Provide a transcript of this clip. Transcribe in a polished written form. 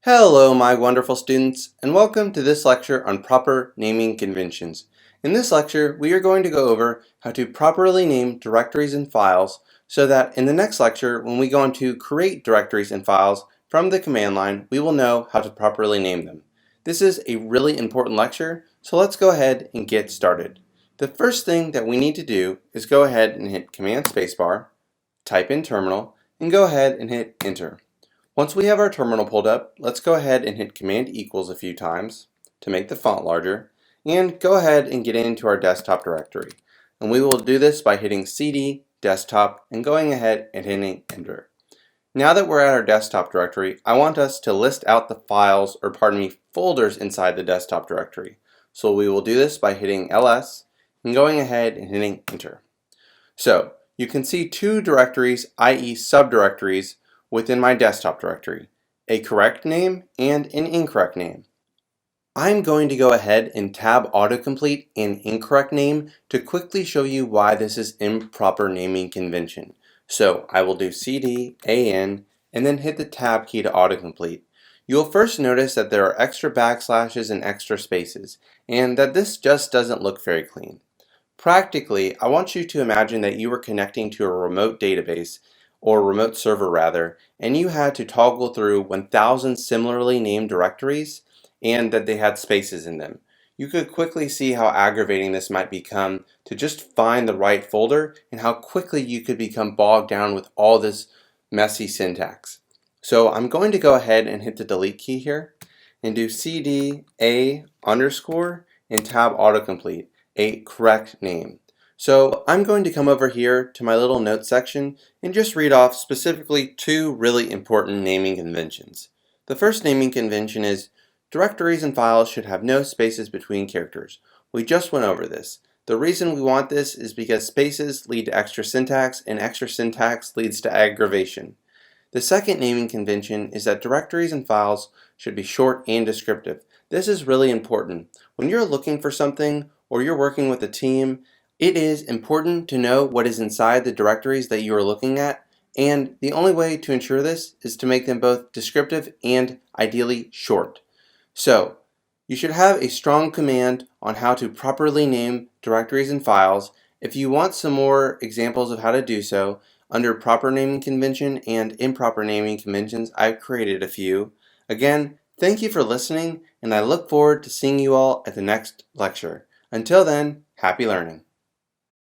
Hello, my wonderful students, and welcome to this lecture on proper naming conventions. In this lecture, we are going to go over how to properly name directories and files so that in the next lecture, when we go on to create directories and files from the command line, we will know how to properly name them. This is a really important lecture, so let's go ahead and get started. The first thing that we need to do is go ahead and hit Command Spacebar, type in terminal, and go ahead and hit enter. Once we have our terminal pulled up, let's go ahead and hit Command equals a few times to make the font larger, and go ahead and get into our desktop directory. And we will do this by hitting CD, desktop, and going ahead and hitting enter. Now that we're at our desktop directory, I want us to list out the files, or pardon me, folders inside the desktop directory. So we will do this by hitting LS and going ahead and hitting enter. So you can see two directories, i.e. subdirectories, within my desktop directory, a correct name and an incorrect name. I'm going to go ahead and tab autocomplete an incorrect name to quickly show you why this is improper naming convention. So I will do CD, AN, and then hit the tab key to autocomplete. You'll first notice that there are extra backslashes and extra spaces, and that this just doesn't look very clean. Practically, I want you to imagine that you were connecting to a remote database, or remote server rather, and you had to toggle through 1,000 similarly named directories and that they had spaces in them. You could quickly see how aggravating this might become to just find the right folder and how quickly you could become bogged down with all this messy syntax. So I'm going to go ahead and hit the delete key here and do CD A underscore and tab autocomplete, a correct name. So I'm going to come over here to my little notes section and just read off specifically two really important naming conventions. The first naming convention is directories and files should have no spaces between characters. We just went over this. The reason we want this is because spaces lead to extra syntax, and extra syntax leads to aggravation. The second naming convention is that directories and files should be short and descriptive. This is really important. When you're looking for something or you're working with a team, it is important to know what is inside the directories that you are looking at, and the only way to ensure this is to make them both descriptive and ideally short. So, you should have a strong command on how to properly name directories and files. If you want some more examples of how to do so, under proper naming convention and improper naming conventions, I've created a few. Again, thank you for listening, and I look forward to seeing you all at the next lecture. Until then, happy learning.